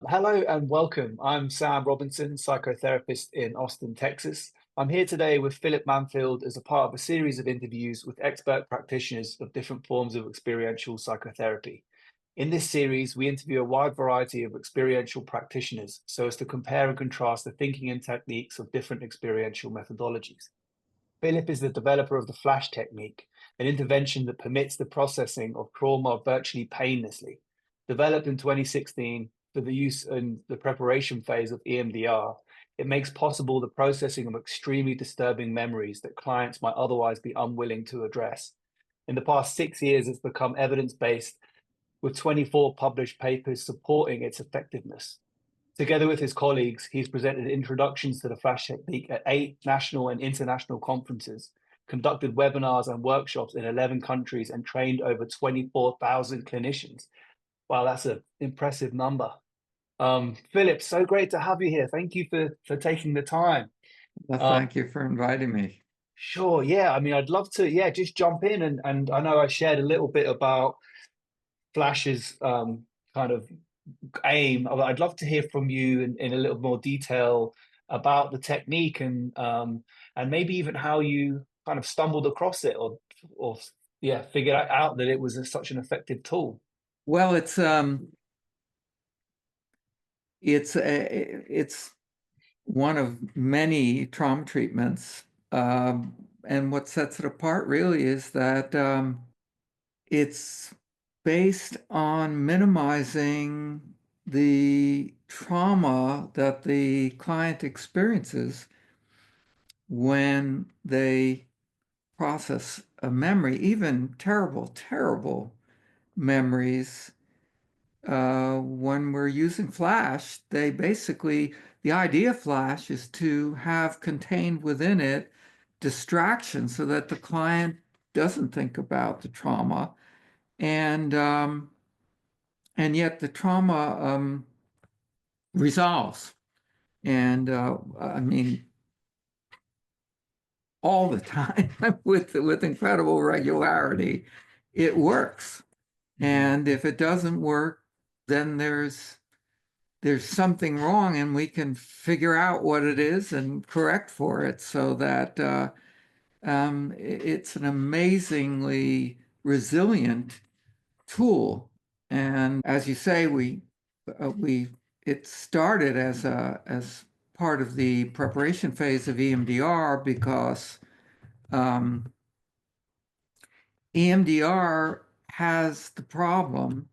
Hello and welcome. I'm Sam Robinson, psychotherapist in Austin, Texas. I'm here today with Philip Manfield as a part of a series of interviews with expert practitioners of different forms of experiential psychotherapy. In this series, we interview a wide variety of experiential practitioners so as to compare and contrast the thinking and techniques of different experiential methodologies. Philip is the developer of the Flash technique, an intervention that permits the processing of trauma virtually painlessly. Developed in 2016 for the use in the preparation phase of EMDR, it makes possible the processing of extremely disturbing memories that clients might otherwise be unwilling to address. In the past 6 years, it's become evidence-based with 24 published papers supporting its effectiveness. Together with his colleagues, he's presented introductions to the Flash technique at 8 national and international conferences, conducted webinars and workshops in 11 countries, and trained over 24,000 clinicians. Wow, that's an impressive number. Philip, so great to have you here. Thank you for taking the time. Well, Um, thank you for inviting me. sure, yeah. I mean, I'd love to, yeah, just jump in and I know I shared a little bit about Flash's kind of aim. I'd love to hear from you in a little more detail about the technique and maybe even how you kind of stumbled across it or yeah, figured out that it was such an effective tool. Well, it's one of many trauma treatments, and what sets it apart really is that it's based on minimizing the trauma that the client experiences when they process a memory, even terrible, terrible memories. When we're using Flash, the idea of Flash is to have contained within it distraction so that the client doesn't think about the trauma, and um, and yet the trauma resolves. And I mean, all the time with incredible regularity, it works. And if it doesn't work, then there's something wrong, and we can figure out what it is and correct for it so that it's an amazingly resilient tool. And as you say, we it started as part of the preparation phase of EMDR because um, EMDR has the problem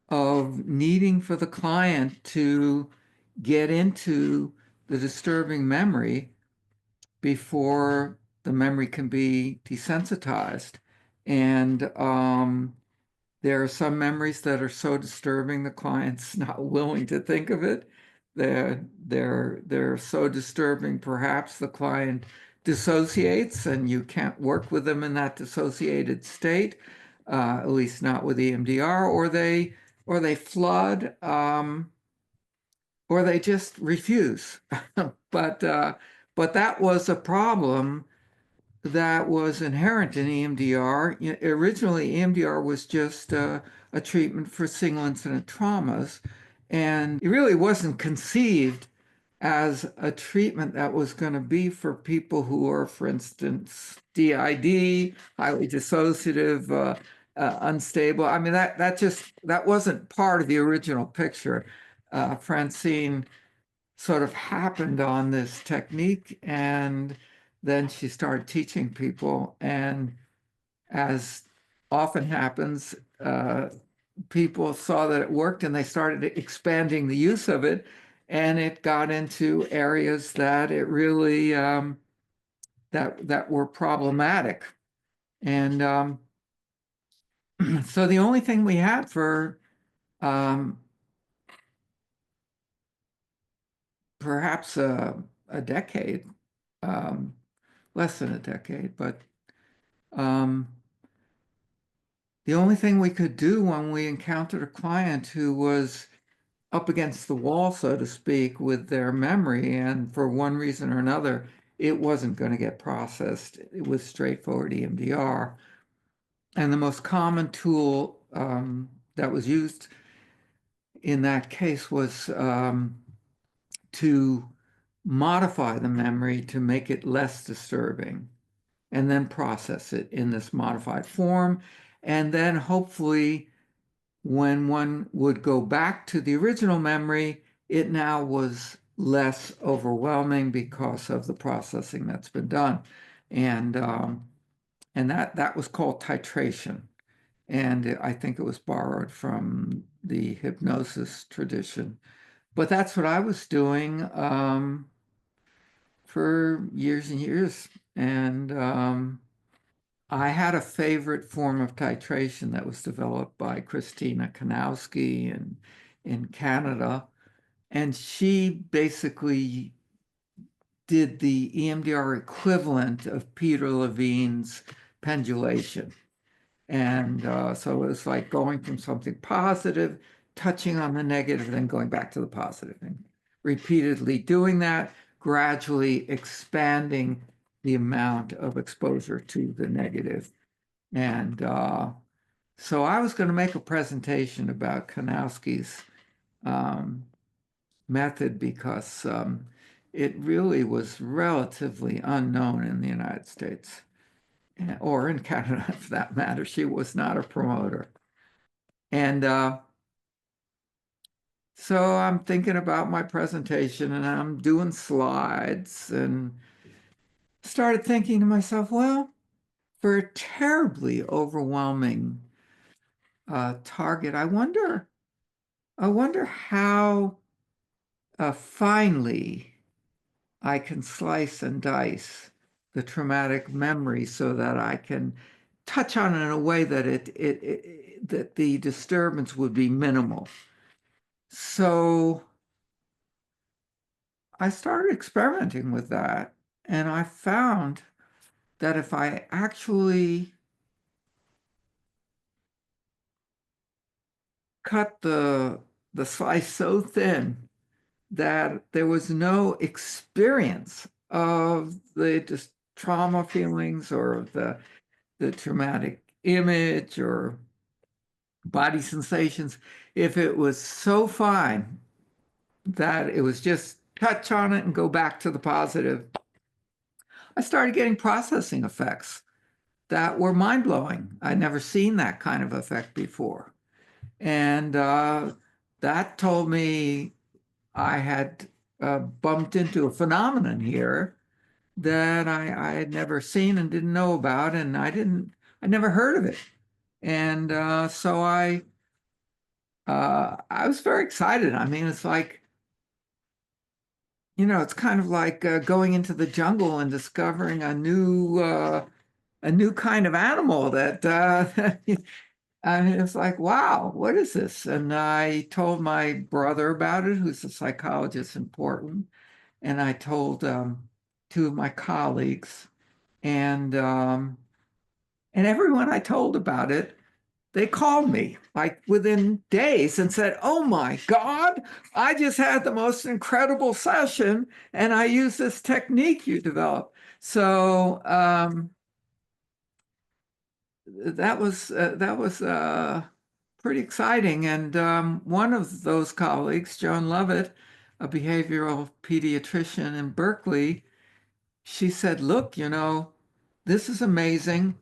of needing for the client to get into the disturbing memory before the memory can be desensitized. And there are some memories that are so disturbing the client's not willing to think of it. They're so disturbing, perhaps the client dissociates and you can't work with them in that dissociated state, at least not with EMDR, or they flood, or they just refuse. But but that was a problem that was inherent in EMDR. Originally, EMDR was just a treatment for single incident traumas, and it really wasn't conceived as a treatment that was going to be for people who are, for instance, DID, highly dissociative, unstable. I mean, that wasn't part of the original picture. Francine sort of happened on this technique, and then she started teaching people. And as often happens, people saw that it worked and they started expanding the use of it, and it got into areas that it really that were problematic. And so the only thing we had for um, perhaps a decade, um, less than a decade, but um, the only thing we could do when we encountered a client who was up against the wall, so to speak, with their memory, and for one reason or another, it wasn't going to get processed. It was straightforward EMDR. And the most common tool that was used in that case was to modify the memory to make it less disturbing and then process it in this modified form. And then hopefully, when one would go back to the original memory, it now was less overwhelming because of the processing that's been done. And that was called titration. And I think it was borrowed from the hypnosis tradition. But that's what I was doing for years and years. And I had a favorite form of titration that was developed by Christina Kanowski in Canada. And she basically did the EMDR equivalent of Peter Levine's pendulation. And so it was like going from something positive, touching on the negative, then going back to the positive, and repeatedly doing that, gradually expanding the amount of exposure to the negative. And so I was going to make a presentation about Kanowski's um, method because it really was relatively unknown in the United States or in Canada for that matter. She was not a promoter. And so I'm thinking about my presentation and I'm doing slides and started thinking to myself, well, for a terribly overwhelming target, I wonder how finely I can slice and dice the traumatic memory so that I can touch on it in a way that that the disturbance would be minimal. So I started experimenting with that, and I found that if I actually cut the slice so thin that there was no experience of the just trauma feelings or the traumatic image or body sensations, if it was so fine that it was just touch on it and go back to the positive, I started getting processing effects that were mind-blowing. I'd never seen that kind of effect before. And that told me I had bumped into a phenomenon here that I had never seen and didn't know about, and I never heard of it. And so I was very excited. I mean, it's like, it's kind of like going into the jungle and discovering a new kind of animal that I mean, it's like, wow, what is this? And I told my brother about it, who's a psychologist in Portland, and I told two of my colleagues, and everyone I told about it, they called me like within days and said, "Oh my God, I just had the most incredible session, and I used this technique you developed." So that was pretty exciting. And one of those colleagues, Joan Lovett, a behavioral pediatrician in Berkeley, she said, "Look, this is amazing.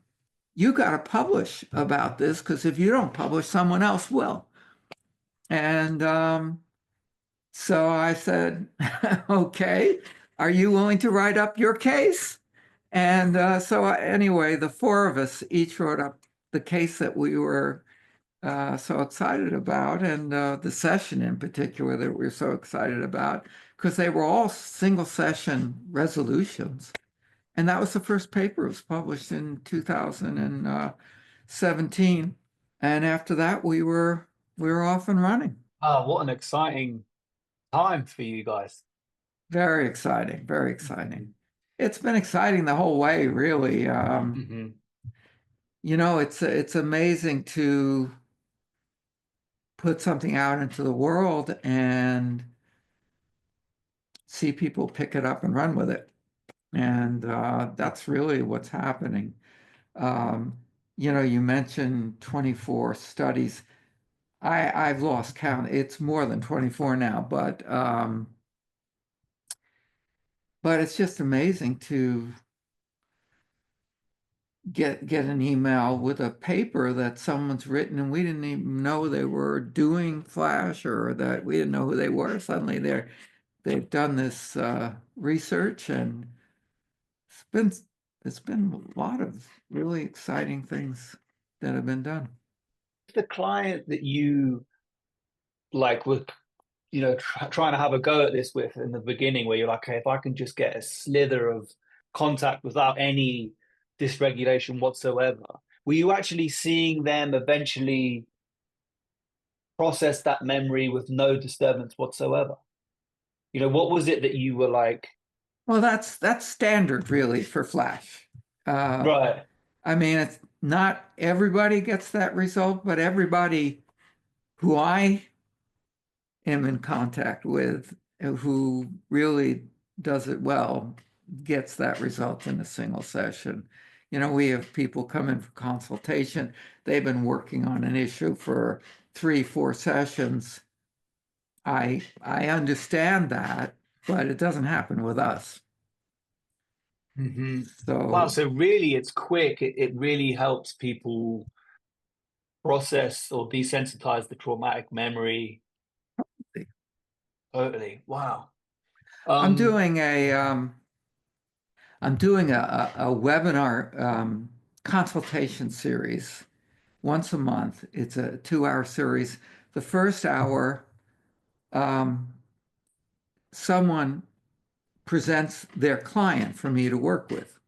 You got to publish about this because if you don't publish, someone else will." And so I said, "Okay, are you willing to write up your case?" And anyway, the four of us each wrote up the case that we were so excited about, and the session in particular that we were so excited about, because they were all single session resolutions. And that was the first paper. It was published in 2017. And after that, we were off and running. Oh, what an exciting time for you guys. Very exciting, very Mhm. exciting. It's been exciting the whole way, really. Mhm. It's amazing to put something out into the world and see people pick it up and run with it. And that's really what's happening. Um, you mentioned 24 studies. I've lost count. It's more than 24 now, but it's just amazing to get an email with a paper that someone's written and we didn't even know they were doing Flash or that we didn't know who they were. Suddenly they've done this research, and it's been it's been a lot of really exciting things that have been done. The client that you like were, trying to have a go at this with in the beginning, where you're like, okay, if I can just get a slither of contact without any dysregulation whatsoever, were you actually seeing them eventually process that memory with no disturbance whatsoever? What was it that you were like, Well, that's standard really for Flash. Uh, right? I mean, it's not everybody gets that result, but everybody who I am in contact with who really does it well gets that result in a single session. We have people come in for consultation. They've been working on an issue for 3, 4 sessions. I understand that, but it doesn't happen with us. Mm-hmm. Wow. So So really, it's quick. It really helps people process or desensitize the traumatic memory. Totally. Wow. I'm Um, doing a I'm doing a webinar consultation series once a month. It's a 2 hour series. The first hour, um, someone presents their client for me to work with,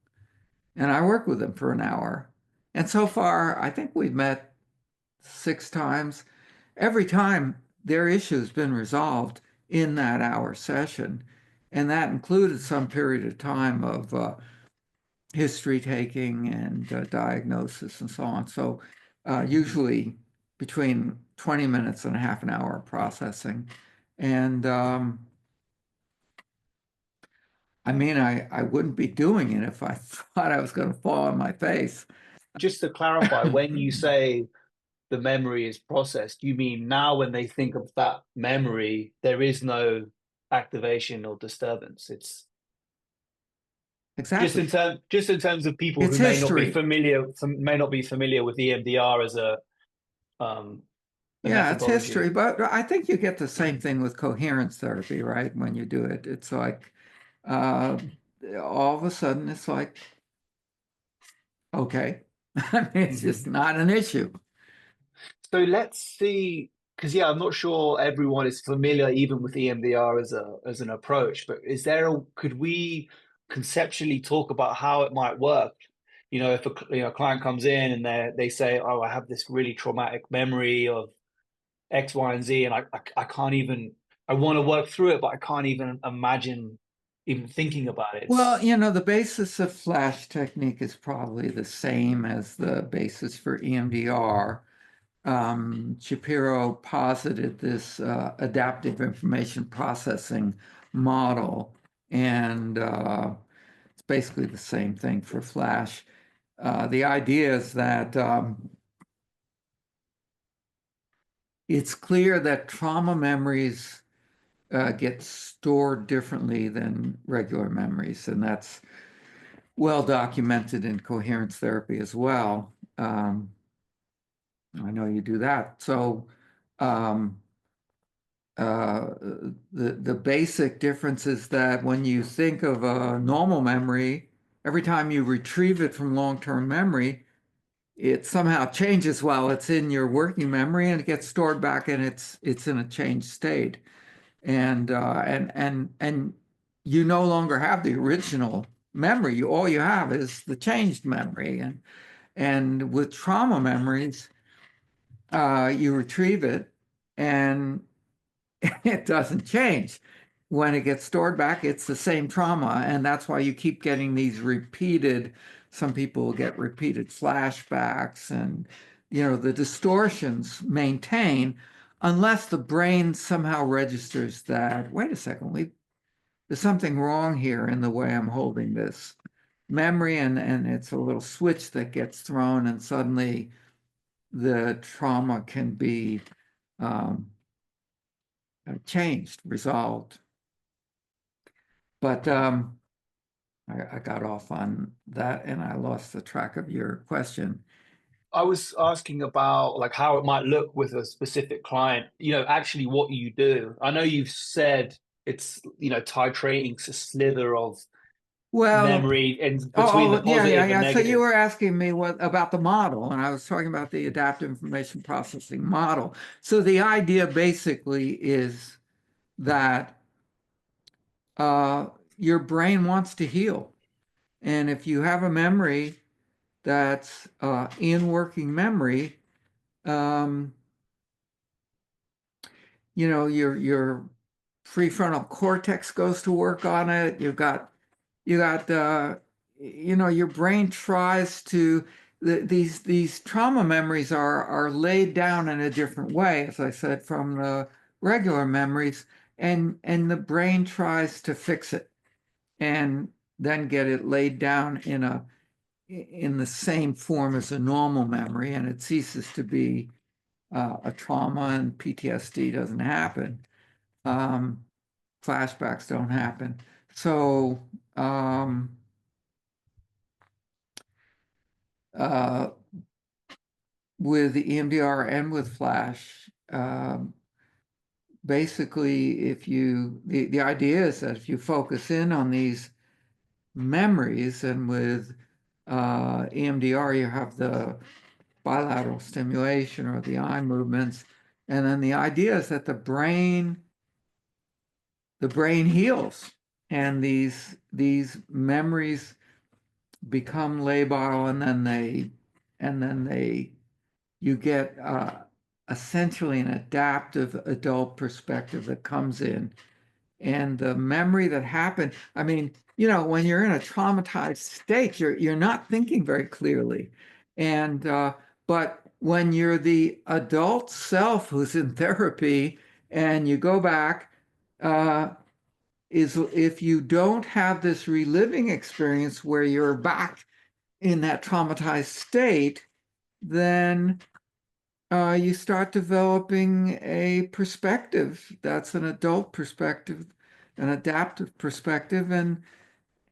and I work with them for an hour. And so far, I think we've met 6 times. Every time their issue's been resolved in that hour session, and that included some period of time of history taking and diagnosis and so on. So usually between 20 minutes and a half an hour of processing. And I mean, I wouldn't be doing it if I thought I was going to fall on my face. just to clarify, when you say the memory is processed, you mean now when they think of that memory, there is no activation or disturbance. It's Exactly. just in terms of people It's who may not be history. familiar, with EMDR as the Yeah, it's history, methodology. but I think you get the same thing with coherence therapy, right? When you do it, it's like uh, all of a sudden it's like, okay, I mean, it's just Mhm. not an issue. So let's see, because yeah, I'm not sure everyone is familiar even with EMDR as an approach, but could we conceptually talk about how it might work? If a client comes in and they say, "Oh, I have this really traumatic memory of X, Y, and Z, and I can't even I want to work through it, but I can't even imagine even thinking about it." Well, the basis of flash technique is probably the same as the basis for EMDR. Shapiro posited this adaptive information processing model, and it's basically the same thing for flash. The idea is that it's clear that trauma memories get stored differently than regular memories, and that's well documented in coherence therapy as well. I know you do that. So um, uh, the basic difference is that when you think of a normal memory, every time you retrieve it from long-term memory, it somehow changes while it's in your working memory and it gets stored back and it's in a changed state. And you no longer have the original memory. All you have is the changed memory. And with trauma memories, you retrieve it and it doesn't change. When it gets stored back, it's the same trauma, and that's why you keep getting these repeated. Some people get repeated flashbacks, and the distortions maintain unless the brain somehow registers that, wait a second, there's something wrong here in the way I'm holding this memory, and it's a little switch that gets thrown, and suddenly the trauma can be um, changed, resolved. But I got off on that and I lost the track of your question. I was asking about like how it might look with a specific client, actually what you do. I know you've said it's, titrating a slither of Well, memory in between the yeah, yeah, positive and yeah. So you negative. were asking me what about the model, and I was talking about the adaptive information processing model. So the idea basically is that your brain wants to heal. And if you have a memory that's in working memory, um, your prefrontal cortex goes to work on it. You got your brain tries to these trauma memories are laid down in a different way, as I said, from the regular memories, and the brain tries to fix it and then get it laid down in the same form as a normal memory, and it ceases to be a trauma, and PTSD doesn't happen. Um, Flashbacks don't happen. So uh, with the EMDR and with Flash, basically, the idea is that if you focus in on these memories, and with EMDR, you have the bilateral stimulation or the eye movements. And then the idea is that the brain heals, and these memories become labile, and then they you get essentially an adaptive adult perspective that comes in. And the memory that happened, I mean, when you're in a traumatized state, you're not thinking very clearly. And but when you're the adult self who's in therapy and you go back, uh, is if you don't have this reliving experience where you're back in that traumatized state, then you start developing a perspective that's an adult perspective, an adaptive perspective, and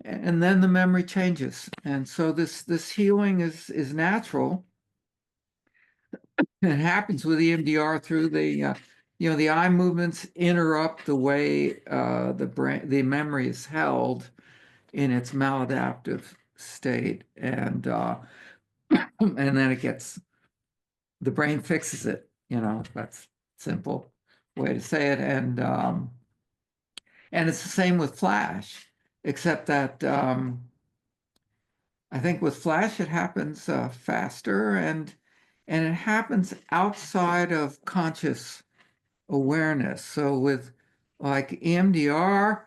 then the memory changes. And so this healing is natural. It happens with EMDR through the eye movements interrupt the way the memory is held in its maladaptive state, and then the brain fixes it. That's simple way to say it. And it's the same with Flash, except that I think with Flash it happens faster, and it happens outside of conscious awareness. So with like EMDR,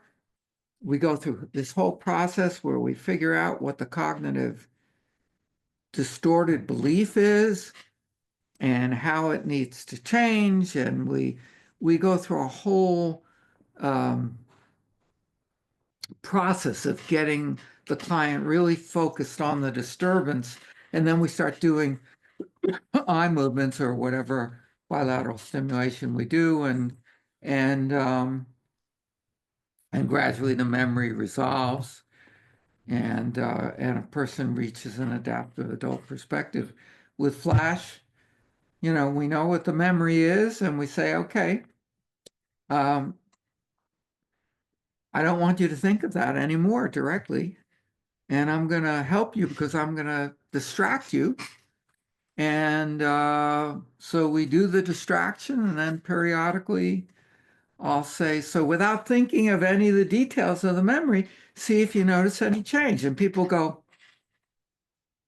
we go through this whole process where we figure out what the cognitive distorted belief is and how it needs to change, and we go through a whole um, process of getting the client really focused on the disturbance, and then we start doing eye movements or whatever bilateral stimulation we do, and um, and gradually the memory resolves, and a person reaches an adaptive adult perspective. With Flash, we know what the memory is, and we say, okay, um, I don't want you to think of that anymore directly, and I'm going to help you because I'm going to distract you. And so we do the distraction, and then periodically I'll say, so without thinking of any of the details of the memory, see if you notice any change. And people go,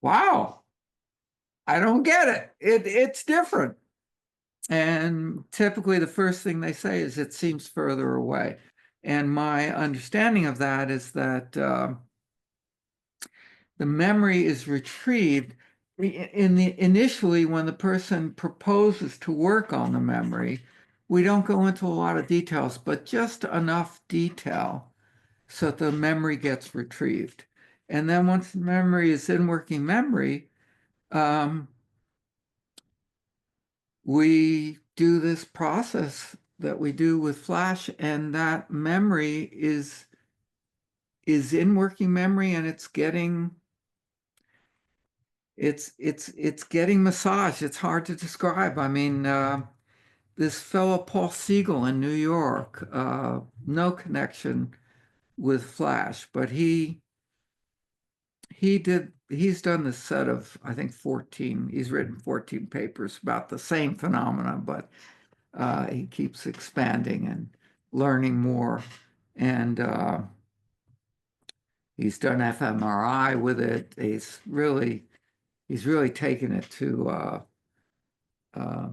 wow, I don't get it. It's different. And typically the first thing they say is it seems further away. And my understanding of that is that the memory is retrieved initially when the person proposes to work on the memory. We don't go into a lot of details, but just enough detail so that the memory gets retrieved. And then once the memory is in working memory, we do this process that we do with flash, and that memory is in working memory, and it's getting massaged. It's hard to describe. I mean, this fellow Paul Siegel in New York, no connection with flash, but he's done this set of, I think, 14, he's written 14 papers about the same phenomena, but he keeps expanding and learning more. And he's done fMRI with it. He's really taken it to uh,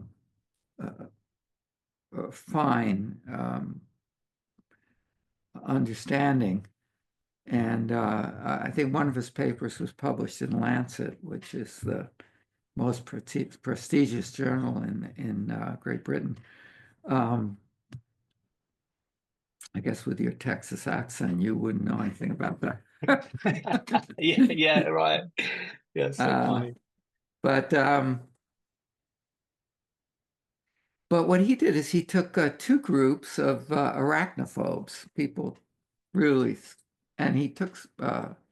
fine understanding. And I think one of his papers was published in Lancet, which is the most prestigious journal in Great Britain. I guess with your Texas accent, you wouldn't know anything about that. Yeah, right. Yeah, so Uh, funny. but what he did is he took two groups of arachnophobes, people really, and he took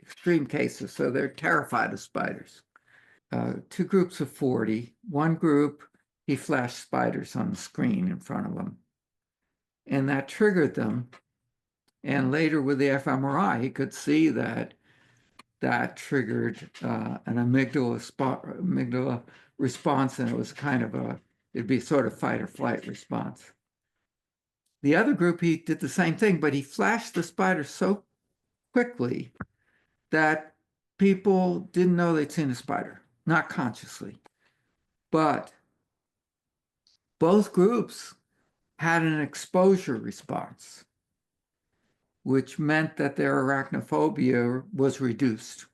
extreme cases, so they're terrified of spiders. Two groups of 40. One group, he flashed spiders on the screen in front of them, and that triggered them. And later with the fMRI, he could see that triggered an amygdala response, and it was kind of it'd be sort of fight or flight response. The other group, he did the same thing, but he flashed the spider so quickly that people didn't know they'd seen a spider, not consciously. But both groups had an exposure response, which meant that their arachnophobia was reduced.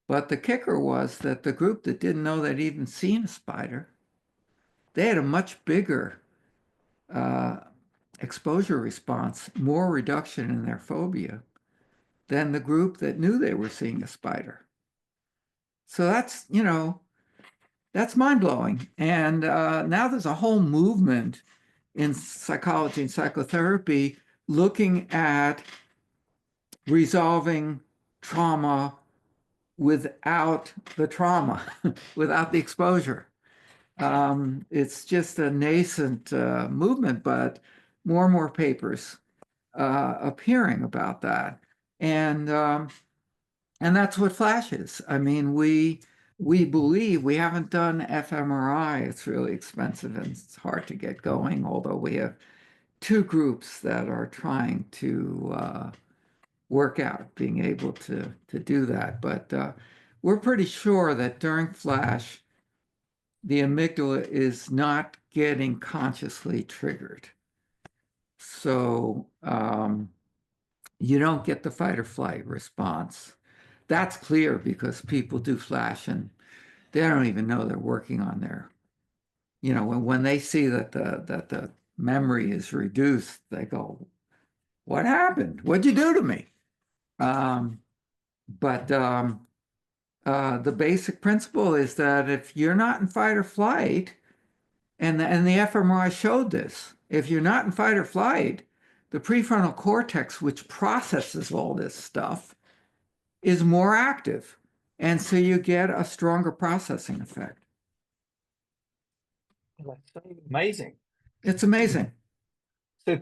But the kicker was that the group that didn't know they'd even seen a spider, they had a much bigger uh, exposure response, more reduction in their phobia than the group that knew they were seeing a spider. So that's mind-blowing. And now there's a whole movement in psychology and psychotherapy looking at resolving trauma without the trauma, without the exposure. It's just a nascent movement, but more and more papers appearing about that. And that's what flash is. I mean, we believe we haven't done fMRI. It's really expensive and it's hard to get going, although we have two groups that are trying to work out being able to do that. But we're pretty sure that during flash, the amygdala is not getting consciously triggered. So you don't get the fight or flight response. That's clear because people do flash and they don't even know they're working on their, when they see that the memory is reduced, they go, "What happened? What'd you do to me?" But the basic principle is that if you're not in fight or flight, and the fMRI showed this, if you're not in fight or flight, the prefrontal cortex, which processes all this stuff, is more active. And so you get a stronger processing effect. That's so amazing. It's amazing. So are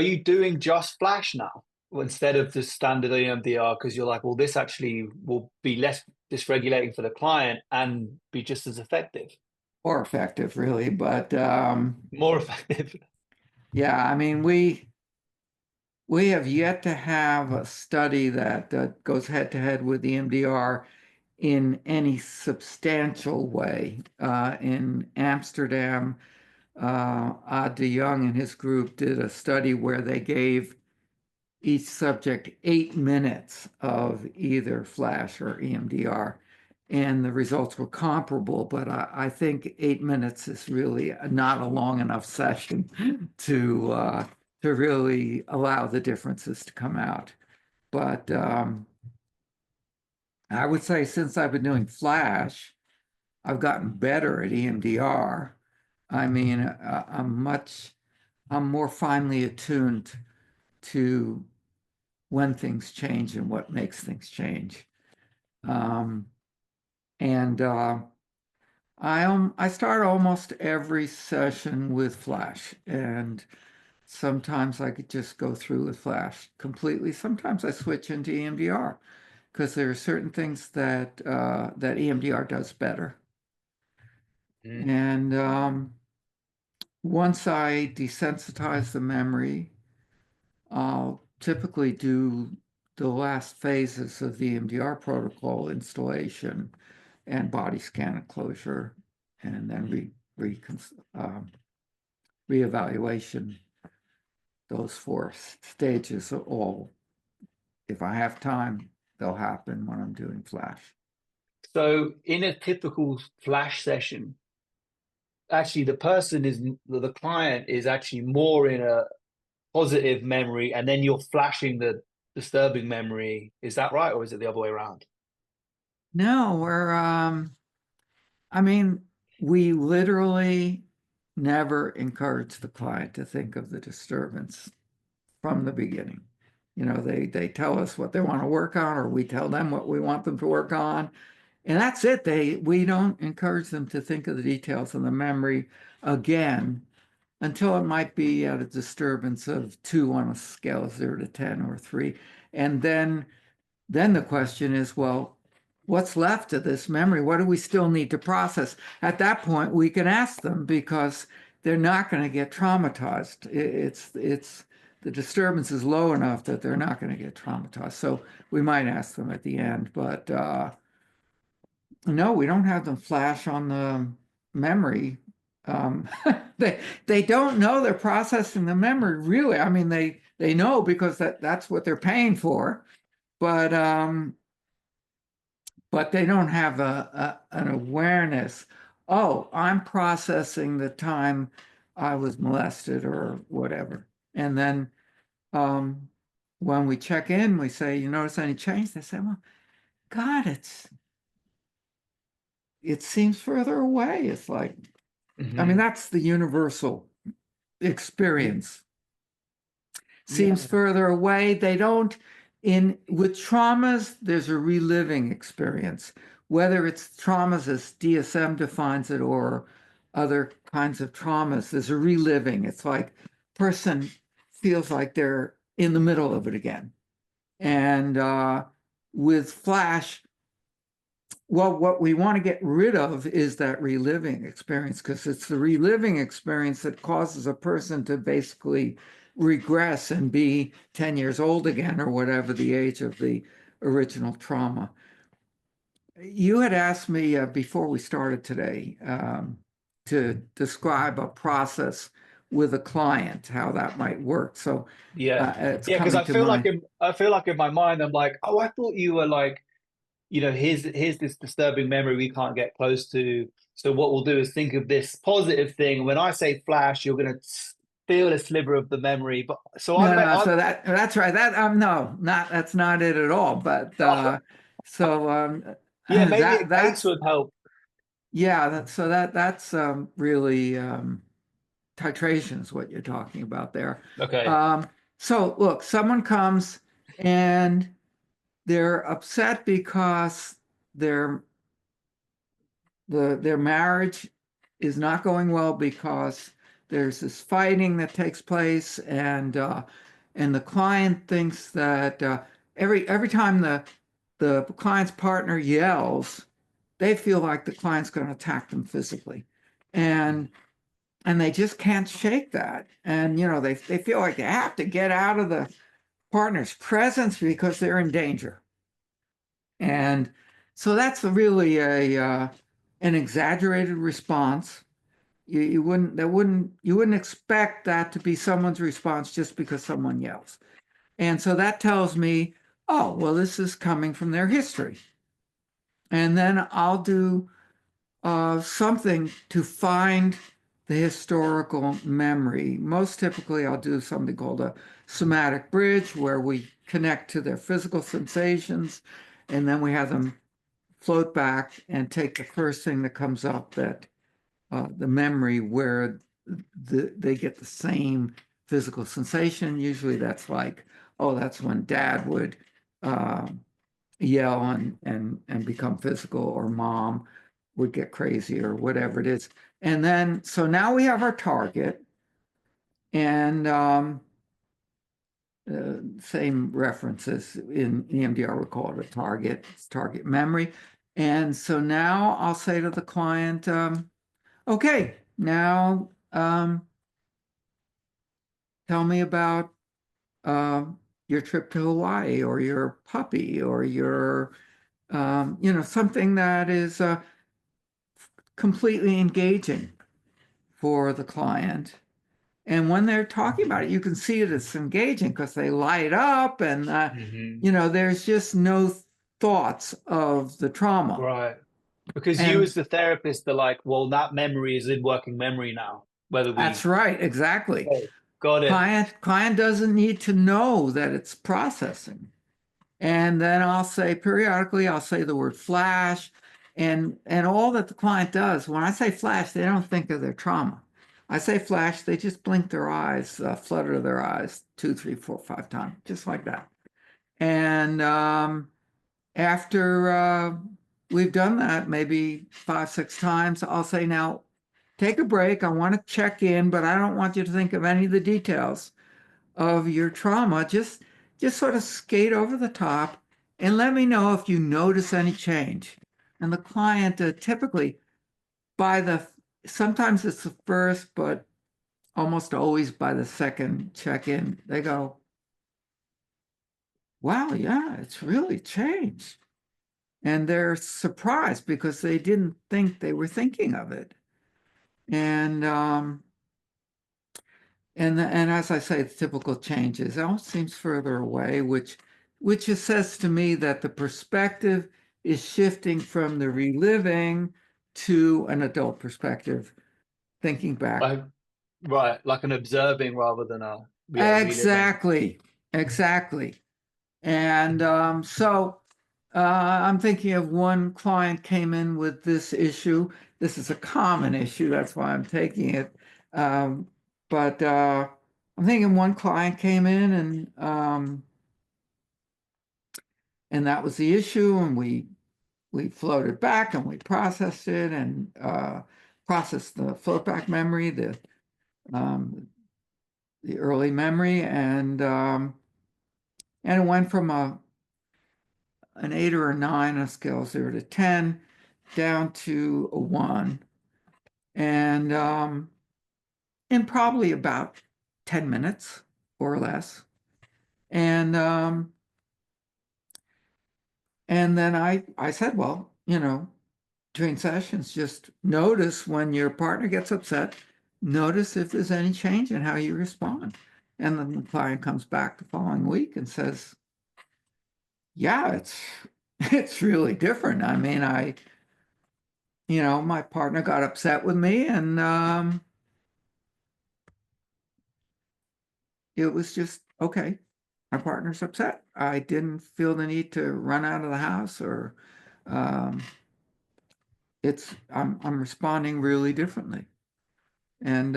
you doing just flash now instead of the standard EMDR? Because you're like, well, this actually will be less dysregulating for the client and be just as effective, More effective, really. But more effective. yeah, I mean, we have yet to have a study that goes head to head with EMDR in any substantial way. In Amsterdam, Ad de Jong and his group did a study where they gave each subject 8 minutes of either flash or EMDR, and the results were comparable, but I think 8 minutes is really not a long enough session to really allow the differences to come out. But I would say since I've been doing flash, I've gotten better at EMDR. I mean, I'm more finely attuned to when things change and what makes things change. Um, and I start almost every session with Flash, and sometimes I could just go through with Flash completely. Sometimes I switch into EMDR because there are certain things that EMDR does better. Mm. And once I desensitize the memory, I'll typically do the last phases of the EMDR protocol installation and body scan and closure, and then um, reevaluation. Those four stages are all, if I have time, they'll happen when I'm doing Flash. So in a typical flash session, actually the client is actually more in a positive memory, and then you're flashing the disturbing memory. Is that right, or is it the other way around? No, I mean, we literally never encourage the client to think of the disturbance from the beginning. They tell us what they want to work on, or we tell them what we want them to work on, and that's it. We don't encourage them to think of the details of the memory again until it might be at a disturbance of 2 on a scale of 0 to 10 or 3. And then the question is, well, what's left of this memory? What do we still need to process? At that point, we can ask them because they're not going to get traumatized. It's the disturbance is low enough that they're not going to get traumatized. So we might ask them at the end, but no, we don't have them flash on the memory. Um, they don't know they're processing the memory really. I mean, they know because that's what they're paying for, but they don't have an awareness. Oh, I'm processing the time I was molested or whatever. And then um, when we check in, we say, "You notice any change?" They say, "Well, God, it seems further away." It's like, I mean, Hmm. that's the universal experience. Seems Yeah. further away. They don't, in with traumas, there's a reliving experience, whether it's traumas as DSM defines it or other kinds of traumas, there's a reliving. It's like person feels like they're in the middle of it again. And with Flash, well, what we want to get rid of is that reliving experience because it's the reliving experience that causes a person to basically regress and be 10 years old again or whatever the age of the original trauma. You had asked me before we started today to describe a process with a client, how that might work. So Yeah. it's Yeah, because coming to mind. I feel like in my mind I'm like, oh, I thought you were like, here's this disturbing memory we can't get close to. So what we'll do is think of this positive thing. When I say flash, you're gonna feel a sliver of the memory. But so No, no, I'm so that's right. That no, not that's not it at all. But oh, so yeah, maybe a case that's would help. yeah, that's really titration is what you're talking about there. Okay. Um, so look, someone comes and they're upset because their their marriage is not going well because there's this fighting that takes place, and the client thinks that every time the client's partner yells, they feel like the client's going to attack them physically, and they just can't shake that, and they feel like they have to get out of the partner's presence because they're in danger. And so that's really a an exaggerated response. You wouldn't expect that to be someone's response just because someone yells. And so that tells me, oh, well, this is coming from their history. And then I'll do something to find the historical memory. Most typically, I'll do something called a somatic bridge, where we connect to their physical sensations, and then we have them float back and take the first thing that comes up, that the memory where they get the same physical sensation. Usually that's like, oh, that's when dad would uh, yell and become physical, or mom would get crazy, or whatever it is. And then, so now we have our target, and same references in EMDR, we call it a target, it's target memory. And so now I'll say to the client, okay, now tell me about your trip to Hawaii, or your puppy, or your, something that is completely engaging for the client. And when they're talking about it, you can see that it's engaging because they light up, and Hmm. there's just no thoughts of the trauma. Right. Because you And as the therapist are like, well, that memory is in working memory now, whether that's we, right, exactly. okay, got it. Client doesn't need to know that it's processing. And then I'll say periodically, I'll say the word flash, and all that the client does. When I say flash, they don't think of their trauma. I say flash, they just blink their eyes, flutter their eyes 2, 3, 4, 5 times, just like that. And after we've done that maybe 5, 6 times, I'll say, now take a break. I want to check in, but I don't want you to think of any of the details of your trauma. Just sort of skate over the top and let me know if you notice any change. And the client typically, by the sometimes it's the first, but almost always by the second check-in, they go, wow, yeah, it's really changed. And they're surprised because they didn't think they were thinking of it. And and as I say, the typical changes, it all seems further away, which just says to me that the perspective is shifting from the reliving to an adult perspective, thinking back. Like, right, like an observing rather than a, yeah, reliving. Exactly, exactly. And so I'm thinking of one client came in with this issue. This is a common issue, that's why I'm taking it. Um, but I'm thinking one client came in, and that was the issue, and we floated back and we processed it, and processed the float back memory, um, the early memory, and it went from an 8 or a 9 on a scale of 0 to 10 down to a 1, and in probably about 10 minutes or less. And and then I said, well, between sessions, just notice when your partner gets upset, notice if there's any change in how you respond. And then the client comes back the following week and says, yeah, it's really different. I mean, my partner got upset with me, and it was just, okay, my partner's upset. I didn't feel the need to run out of the house, or um, I'm responding really differently. And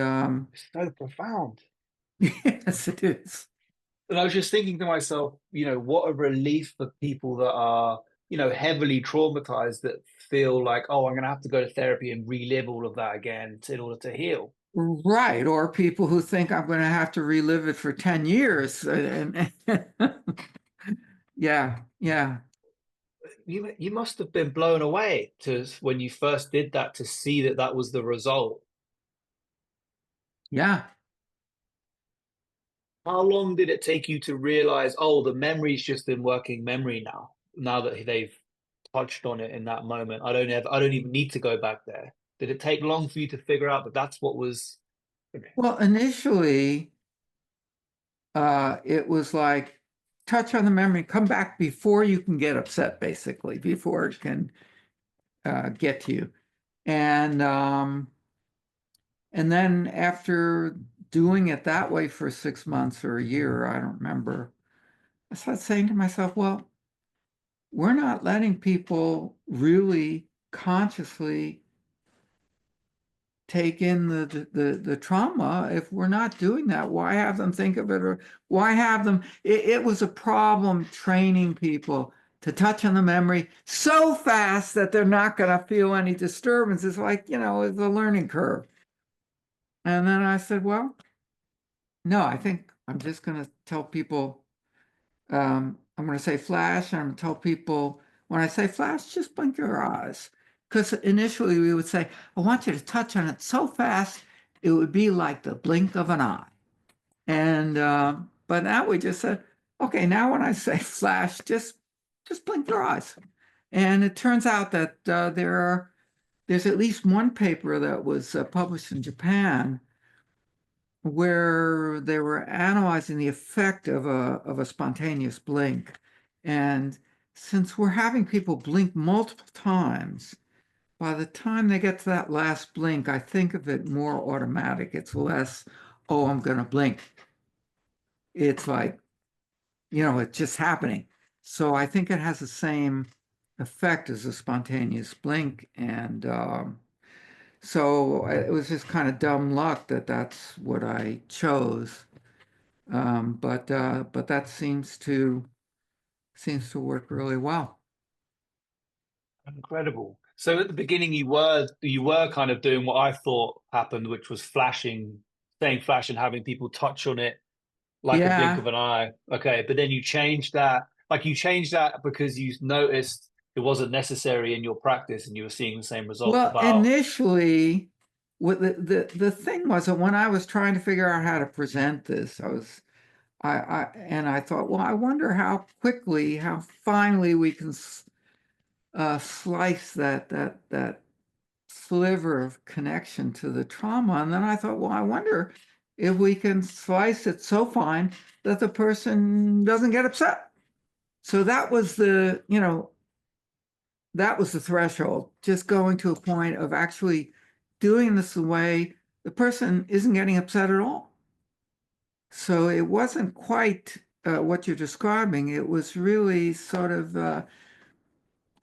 It's so profound. yes, it is. And I was just thinking to myself, what a relief for people that are, heavily traumatized, that feel like, oh, I'm going to have to go to therapy and relive all of that again in order to heal. Right. Or people who think I'm going to have to relive it for 10 years. And yeah, yeah, You must have been blown away to when you first did that, to see that that was the result. yeah. How long did it take you to realize, oh, the memory's just in working memory now? Now that they've touched on it in that moment, I don't even need to go back there. Did it take long for you to figure out that that's what was? Okay. Well, initially, it was like touch on the memory, come back before you can get upset, basically, before it can get to you. And and then after doing it that way for 6 months or a year, I don't remember, I started saying to myself, well, we're not letting people really consciously take in the trauma. If we're not doing that, why have them think of it, or why have them? It was a problem training people to touch on the memory so fast that they're not going to feel any disturbance. It's like, it's a learning curve. And then I said, well, no, I think I'm just going to tell people, I'm going to say flash, and I'm going to tell people, when I say flash, just blink your eyes. Because initially we would say, I want you to touch on it so fast, it would be like the blink of an eye. And but now we just said, okay, now when I say flash, just blink your eyes. And it turns out that there's at least one paper that was published in Japan where they were analyzing the effect of a spontaneous blink. And since we're having people blink multiple times, by the time they get to that last blink, I think of it more automatic. It's less, oh, I'm going to blink. It's like, it's just happening. So I think it has the same effect as a spontaneous blink. And so it was just kind of dumb luck that that's what I chose. But that seems to work really well. Incredible. So at the beginning, you were kind of doing what I thought happened, which was flashing, saying flash and having people touch on it like a blink Yeah. of an eye. Okay, but then you changed that. Like you changed that because you noticed it wasn't necessary in your practice, and you were seeing the same results Well, about. initially, what the thing was that when I was trying to figure out how to present this, I thought, well, I wonder how finely we can slice that sliver of connection to the trauma. And then I thought, well, I wonder if we can slice it so fine that the person doesn't get upset. So that was the threshold, just going to a point of actually doing this the way the person isn't getting upset at all. So it wasn't quite what you're describing. It was really sort of,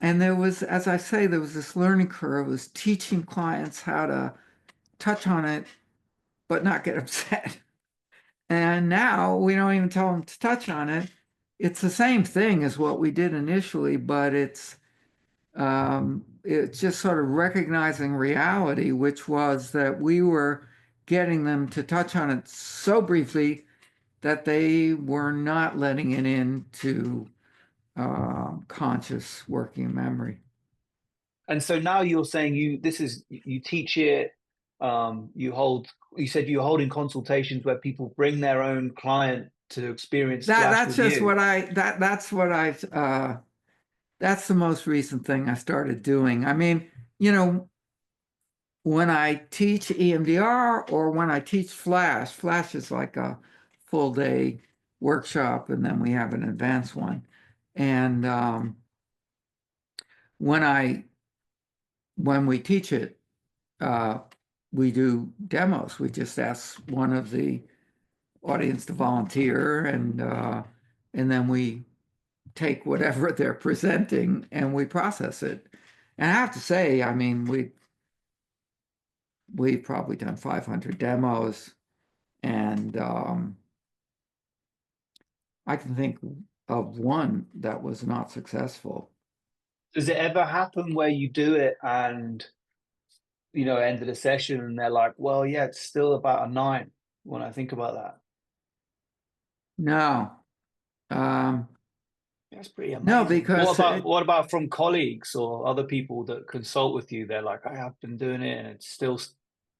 and there was, as I say, there was this learning curve. It was teaching clients how to touch on it, but not get upset. And now we don't even tell them to touch on it. It's the same thing as what we did initially, but it's just sort of recognizing reality, which was that we were getting them to touch on it so briefly that they were not letting it into conscious working memory. And so now you're saying you teach it, you said you're holding consultations where people bring their own client to experience That flash that's with just you. what I that that's what I've that's the most recent thing I started doing. I mean, you know, when I teach EMDR or when I teach Flash, Flash is like a full day workshop, and then we have an advanced one. And when I when we teach it, uh, we do demos. We just ask one of the audience to volunteer, and then we take whatever they're presenting and we process it. And I have to say, I mean, we've probably done 500 demos, and I can think of one that was not successful. Does it ever happen where you do it and end of the session and they're like, well, yeah, it's still about a nine when I think about that. No, um, That's pretty no, amazing. What because about what about from colleagues or other people that consult with you? They're like, I have been doing it and it's still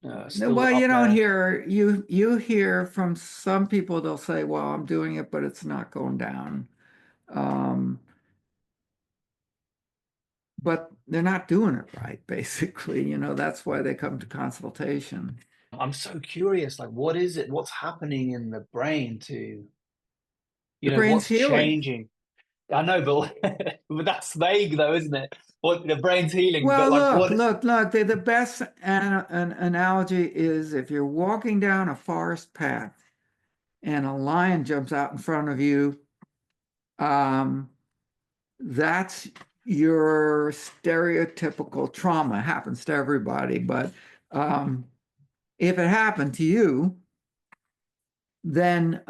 well, you up don't there. hear you hear from some people. They'll say, "Well, I'm doing it, but it's not going down." Um, but they're not doing it right, basically. That's why they come to consultation. I'm so curious, like what is it? What's happening in the brain to, The brain's what's healing. changing? I know, but but that's vague though, isn't it? What the brain's healing, but Well, like look, what look, look. The best an analogy is if you're walking down a forest path and a lion jumps out in front of you. Um, that's your stereotypical trauma. It happens to everybody, but um, if it happened to you, then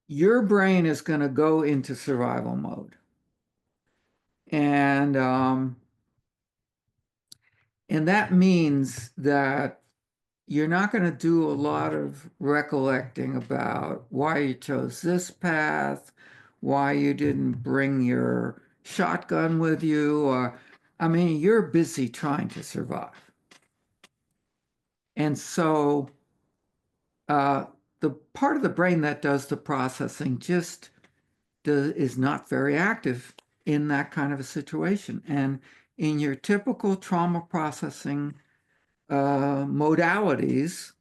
your brain is going to go into survival mode. And um, and that means that you're not going to do a lot of recollecting about why you chose this path, why you didn't bring your shotgun with you, or I mean, you're busy trying to survive. And so the part of the brain that does the processing just is not very active in that kind of a situation. And in your typical trauma processing modalities,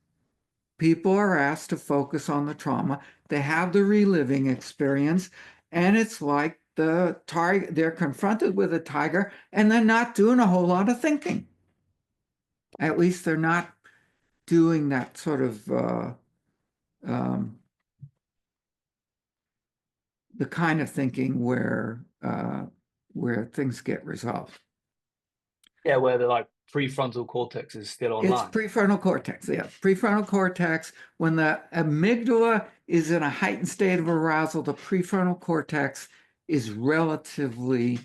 people are asked to focus on the trauma. They have the reliving experience, and it's like the tiger, they're confronted with a tiger, and they're not doing a whole lot of thinking. At least they're not doing that sort of um, the kind of thinking where things get resolved. Yeah, where the like prefrontal cortex is still It's online. prefrontal cortex. Yeah, prefrontal cortex. When the amygdala is in a heightened state of arousal, the prefrontal cortex is relatively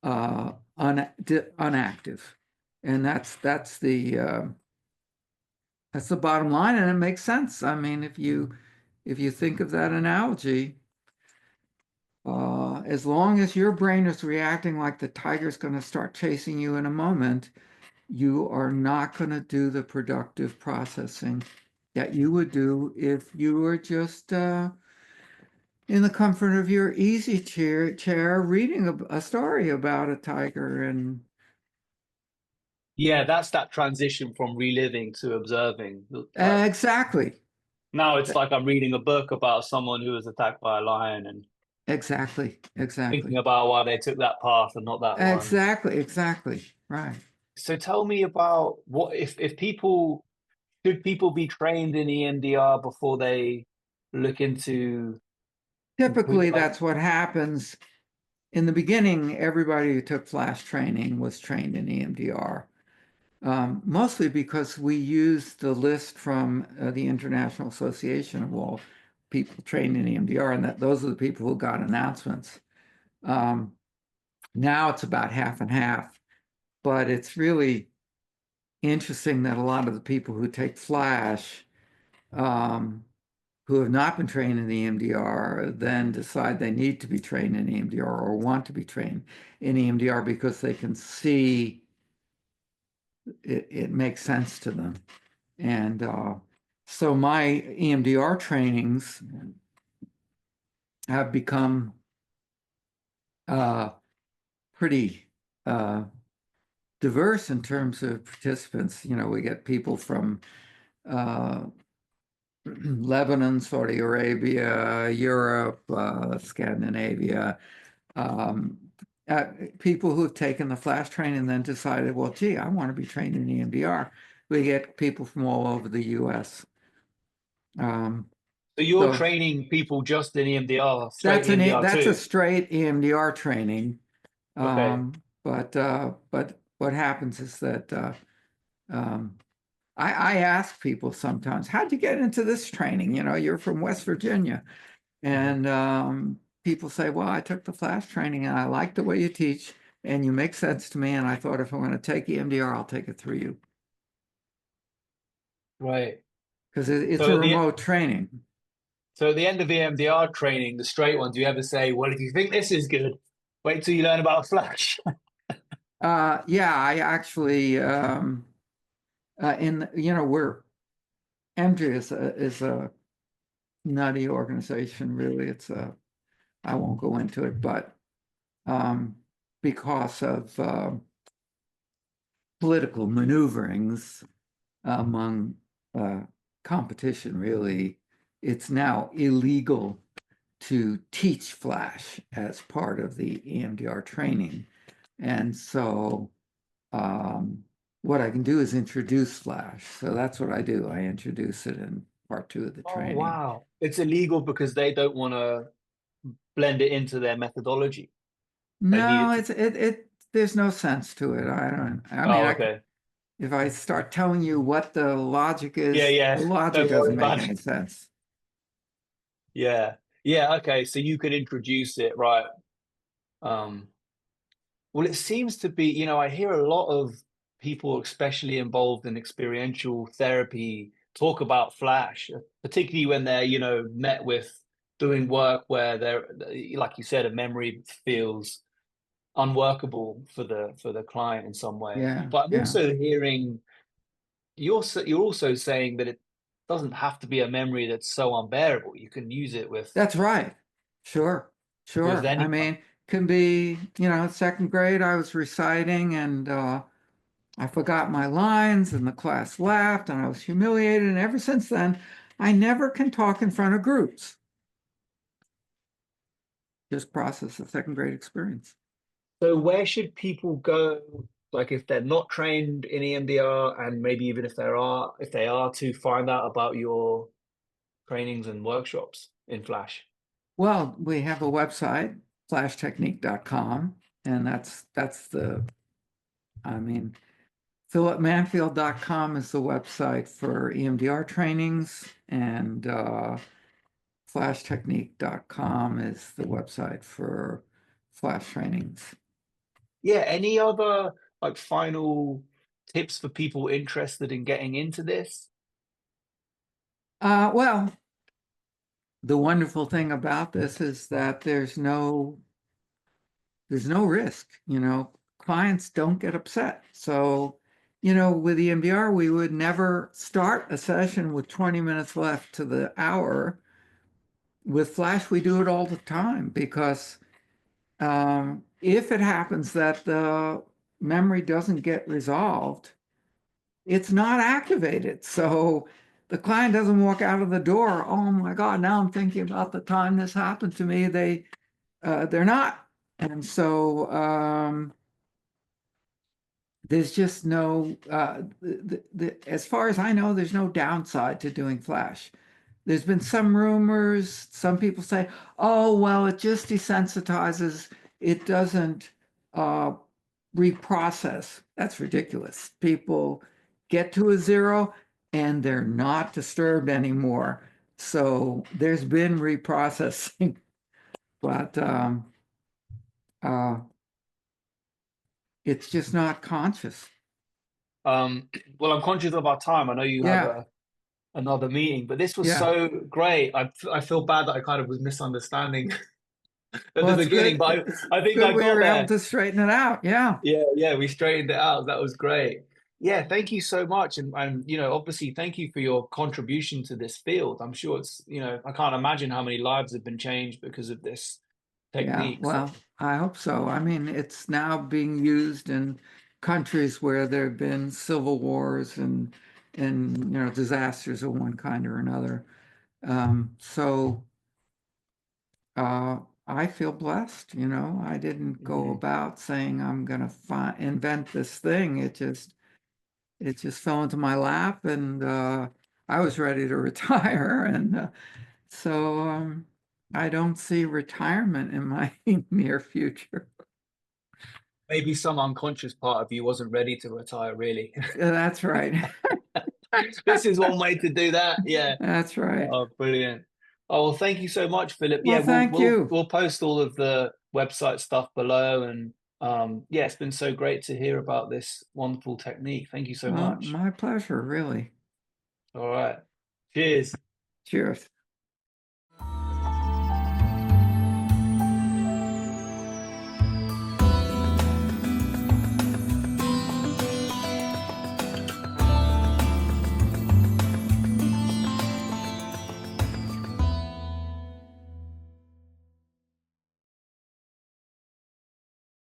unactive, and that's the bottom line, and it makes sense. I mean, if you think of that analogy, as long as your brain is reacting like the tiger's going to start chasing you in a moment, you are not going to do the productive processing that you would do if you were just in the comfort of your easy chair reading a story about a tiger. And Yeah, that's that transition from reliving to observing. Like exactly, now it's like I'm reading a book about someone who was attacked by a lion and exactly, thinking exactly, about why they took that path and not that one. exactly, right. So tell me about what if people should people be trained in EMDR before they look into Typically, like that's what happens. In the beginning, everybody who took flash training was trained in EMDR. Mostly because we used the list from the International Association of all people trained in EMDR, and that those are the people who got announcements. Um, Now it's about half and half, but it's really interesting that a lot of the people who take Flash, um, who have not been trained in EMDR, then decide they need to be trained in EMDR or want to be trained in EMDR because they can see it makes sense to them. And so my EMDR trainings have become pretty diverse in terms of participants. You know, we get people from uh, Lebanon, Saudi Arabia, Europe, Scandinavia, um, uh, people who've taken the flash training and then decided, well, gee, I want to be trained in EMDR. We get people from all over the US. Um, so you're so training people just in EMDR, straight EMDR that's a too. straight EMDR training. Okay. But what happens is that um, I ask people sometimes, how'd you get into this training? You know, you're from West Virginia. And people say, well, I took the flash training and I like the way you teach and you make sense to me. And I thought if I'm going to take EMDR, I'll take it through you Right. because it's a So at the remote training. so at the end of EMDR training, the straight ones, do you ever say, well, if you think this is good, wait till you learn about Flash? Yeah, I actually, we're MG is a nutty organization, really. I won't go into it, but um, because of political maneuverings among competition, really, it's now illegal to teach Flash as part of the EMDR training. And so what I can do is introduce Flash. So that's what I do. I introduce it in part two of the Oh, training. wow. It's illegal because they don't want to. blend it into their methodology. They No, needed to. it there's no sense to it. I mean, Oh, okay. if I start telling you what the logic Yeah, is, yeah. the logic Don't worry doesn't make about any it. sense. Yeah. Yeah, okay. So you could introduce it, right? Um, well, it seems to be, I hear a lot of people, especially involved in experiential therapy, talk about Flash, particularly when they're, met with doing work where they're, like you said, a memory feels unworkable for the client in some way. Yeah, But I'm yeah. also hearing you're also saying that it doesn't have to be a memory that's so unbearable. You can use it That's right. Sure, with sure. I anyone. mean, can be, second grade, I was reciting and I forgot my lines and the class laughed and I was humiliated. And ever since then, I never can talk in front of groups. Just process the second grade experience. So where should people go, like if they're not trained in EMDR, and maybe even if they are to find out about your trainings and workshops in Flash? Well, we have a website, flashtechnique.com, and I mean, philipmanfield.com is the website for EMDR trainings, and flashtechnique.com is the website for flash trainings. Yeah, any other like final tips for people interested in getting into this? Well, the wonderful thing about this is that there's no risk, clients don't get upset. So, with EMDR, we would never start a session with 20 minutes left to the hour. With Flash, we do it all the time because if it happens that the memory doesn't get resolved, it's not activated. So the client doesn't walk out of the door, oh my God, now I'm thinking about the time this happened to me. They're not. And so there's just no, as far as I know, there's no downside to doing Flash. There's been some rumors, some people say, oh, well, it just desensitizes, it doesn't uh, reprocess. That's ridiculous. People get to a zero and they're not disturbed anymore. So there's been reprocessing, but uh, it's just not conscious. Um, well, I'm conscious of our time. I know you have Yeah, another meeting, but this was yeah. so great. I feel bad that I kind of was misunderstanding at Well, the it's beginning, good. but It's I think good I we got were able there. to straighten it out. Yeah. Yeah, yeah, we straightened it out. That was great. Yeah, thank you so much. And obviously thank you for your contribution to this field. I'm sure I can't imagine how many lives have been changed because of this Yeah, technique. So well, I hope so. I mean, it's now being used in countries where there have been civil wars and disasters of one kind or another. So I feel blessed. I didn't go mhm. about saying I'm going to invent this thing. It just fell into my lap, and I was ready to retire, and so I don't see retirement in my near future. Maybe some unconscious part of you wasn't ready to retire, really. That's right. This is one way to do that. Yeah. That's right. Oh, brilliant. Oh, well, thank you so much, Philip. Well, Yeah, we'll thank we'll you. we'll post all of the website stuff below, and yeah, it's been so great to hear about this wonderful technique. Thank you so Well, much. my pleasure, really. All right. Cheers. Cheers.